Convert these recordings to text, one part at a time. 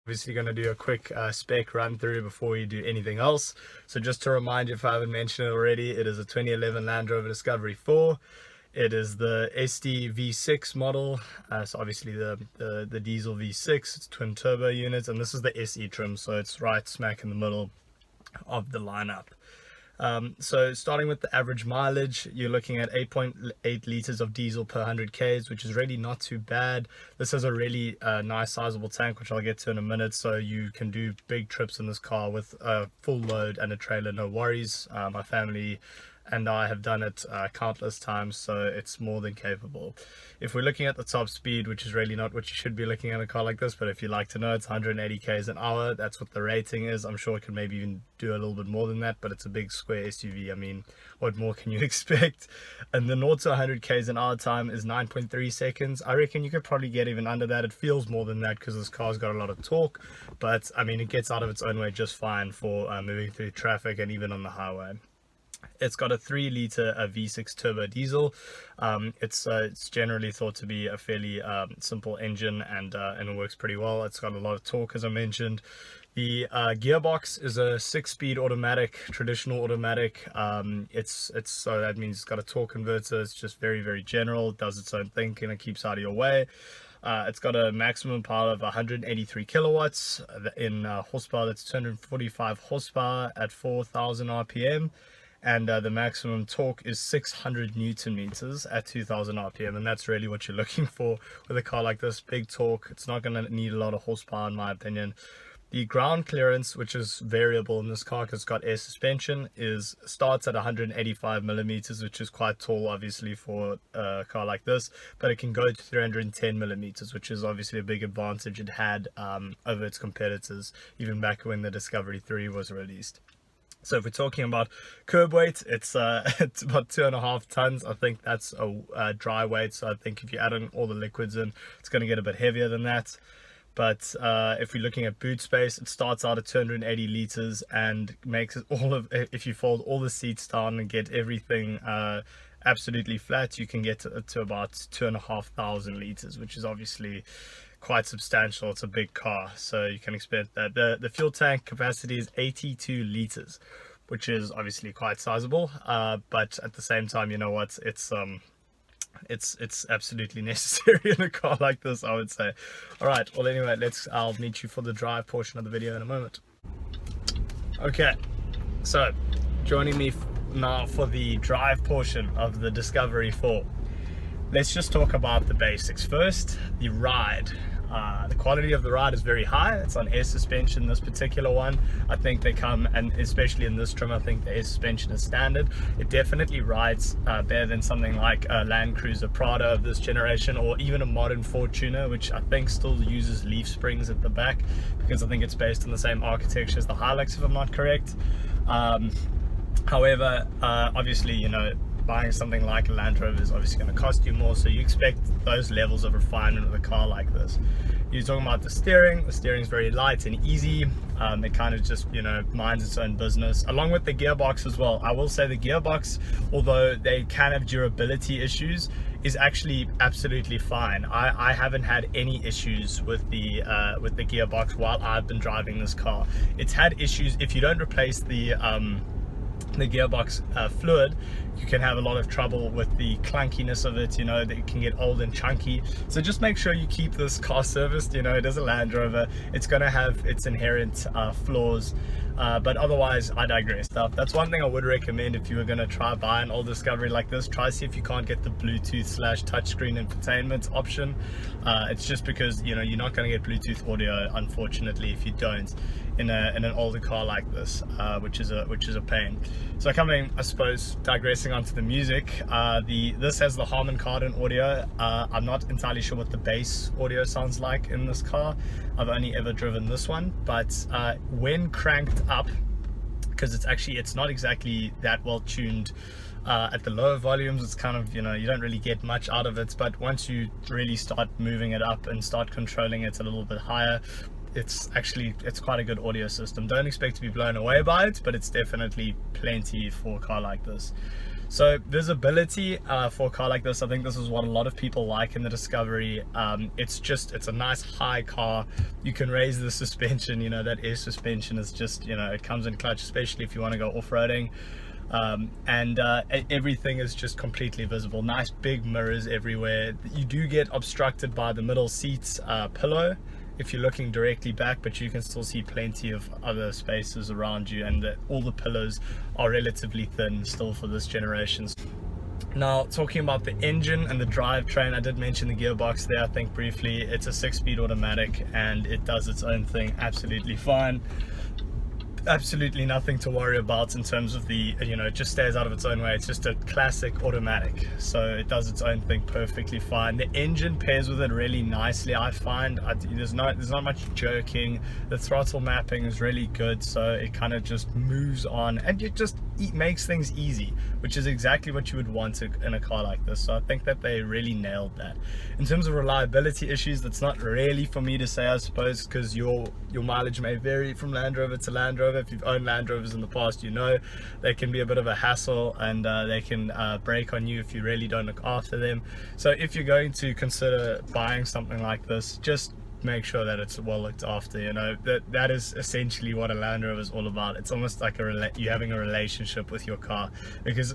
Obviously going to do a quick spec run through before we do anything else. So just to remind you, if I haven't mentioned it already, it is a 2011 Land Rover Discovery 4. It is the SD V6 model, so obviously the diesel V6, it's twin turbo units, and this is the SE trim, so it's right smack in the middle of the lineup. So starting with the average mileage, you're looking at 8.8 liters of diesel per 100 k's, which is really not too bad. This has a really nice sizable tank, which I'll get to in a minute, so you can do big trips in this car with a full load and a trailer, no worries. My family and I have done it countless times, so it's more than capable. If we're looking at the top speed, which is really not what you should be looking at a car like this, but if you like to know, it's 180 k's an hour. That's what the rating is. I'm sure it can maybe even do a little bit more than that, but it's a big square SUV. I mean, what more can you expect? And the 0 to 100 k's an hour time is 9.3 seconds. I reckon you could probably get even under that. It feels more than that because this car's got a lot of torque, but I mean, it gets out of its own way just fine for moving through traffic and even on the highway. It's got a 3-liter V6 turbo diesel. It's generally thought to be a fairly simple engine, and it works pretty well. It's got a lot of torque, as I mentioned. The gearbox is a 6-speed automatic, traditional automatic. So that means it's got a torque converter. It's just very general. It does its own thing and it keeps out of your way. It's got a maximum power of 183 kilowatts in horsepower. That's 245 horsepower at 4,000 RPM. And the maximum torque is 600 Newton meters at 2000 RPM, and that's really what you're looking for with a car like this. Big torque. It's not going to need a lot of horsepower in my opinion. The ground clearance, which is variable in this car because it's got air suspension, starts at 185 millimeters, which is quite tall obviously for a car like this, but it can go to 310 millimeters, which is obviously a big advantage it had over its competitors even back when the Discovery 3 was released. So if we're talking about curb weight, it's about 2.5 tons. I think that's a dry weight. So I think if you add in all the liquids in, it's going to get a bit heavier than that. But if we're looking at boot space, it starts out at 280 liters and makes it if you fold all the seats down and get everything absolutely flat, you can get to about 2,500 liters, which is obviously quite substantial. It's a big car, so you can expect that. The fuel tank capacity is 82 liters, which is obviously quite sizable, but at the same time, you know what, it's absolutely necessary in a car like this, I would say. All right, well anyway, I'll meet you for the drive portion of the video in a moment. Okay, so joining me now for the drive portion of the Discovery 4. Let's just talk about the basics first. The ride. The quality of the ride is very high. It's on air suspension, this particular one. I think they come, and especially in this trim, I think the air suspension is standard. It definitely rides better than something like a Land Cruiser Prado of this generation, or even a modern Fortuner, which I think still uses leaf springs at the back, because I think it's based on the same architecture as the Hilux, if I'm not correct. However, obviously, you know, buying something like a Land Rover is obviously going to cost you more, so you expect those levels of refinement with a car like this. You're talking about the steering. The steering is very light and easy. It kind of just, you know, minds its own business, along with the gearbox as well. I will say the gearbox, although they can have durability issues, is actually absolutely fine. I haven't had any issues with the gearbox while I've been driving this car. It's had issues if you don't replace the gearbox fluid. You can have a lot of trouble with the clunkiness of it, you know, that it can get old and chunky. So just make sure you keep this car serviced. You know, it is a Land Rover, it's going to have its inherent flaws, but otherwise I digress. That's one thing I would recommend if you were going to try buy an old Discovery like this. Try see if you can't get the Bluetooth / touchscreen infotainment option. It's just because, you know, you're not going to get Bluetooth audio, unfortunately, if you don't in an older car like this, which is a pain. So coming, I suppose, digressing onto the music, this has the Harman Kardon audio. I'm not entirely sure what the bass audio sounds like in this car. I've only ever driven this one, but when cranked up, because it's not exactly that well tuned at the lower volumes, it's kind of, you know, you don't really get much out of it, but once you really start moving it up and start controlling it a little bit higher, it's quite a good audio system. Don't expect to be blown away by it, but it's definitely plenty for a car like this. So visibility for a car like this, I think this is what a lot of people like in the Discovery. It's a nice high car. You can raise the suspension, you know, that air suspension is just, you know, it comes in clutch, especially if you want to go off-roading. Everything is just completely visible. Nice big mirrors everywhere. You do get obstructed by the middle seats pillow if you're looking directly back, but you can still see plenty of other spaces around you, and all the pillars are relatively thin still for this generation. Now, talking about the engine and the drivetrain, I did mention the gearbox there, I think briefly. It's a 6-speed automatic and it does its own thing absolutely fine. Absolutely nothing to worry about in terms of the, you know, it just stays out of its own way. It's just a classic automatic, so it does its own thing perfectly fine. The engine pairs with it really nicely, I find. There's not much jerking. The throttle mapping is really good, so it kind of just moves on, and it just makes things easy, which is exactly what you would want in a car like this. So I think that they really nailed that. In terms of reliability issues, that's not really for me to say, I suppose, because your mileage may vary from Land Rover to Land Rover. If you've owned Land Rovers in the past, you know they can be a bit of a hassle, and they can break on you if you really don't look after them. So if you're going to consider buying something like this, just make sure that it's well looked after. You know, that is essentially what a Land Rover is all about. It's almost like you having a relationship with your car, because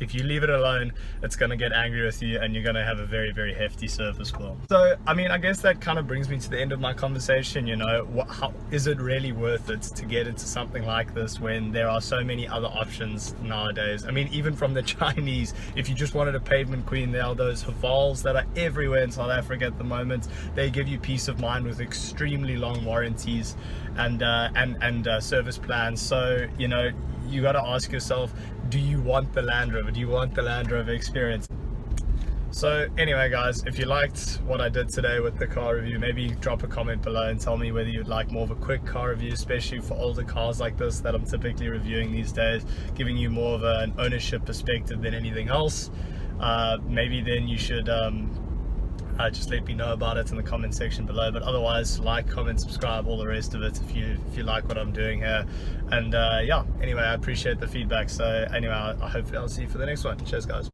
if you leave it alone, it's going to get angry with you, and you're going to have a very, very hefty service bill. So, I mean, I guess that kind of brings me to the end of my conversation. You know, how is it really worth it to get into something like this when there are so many other options nowadays? I mean, even from the Chinese, if you just wanted a pavement queen, there are those Havals that are everywhere in South Africa at the moment. They give you peace of mind with extremely long warranties and service plans. So, you know, you got to ask yourself, do you want the Land Rover? Do you want the Land Rover experience? So anyway, guys, if you liked what I did today with the car review, maybe drop a comment below and tell me whether you'd like more of a quick car review, especially for older cars like this that I'm typically reviewing these days, giving you more of an ownership perspective than anything else. Maybe then you should just let me know about it in the comment section below. But otherwise, like, comment, subscribe, all the rest of it if you like what I'm doing here. And yeah, anyway, I appreciate the feedback. So anyway, I hope I'll see you for the next one. Cheers, guys.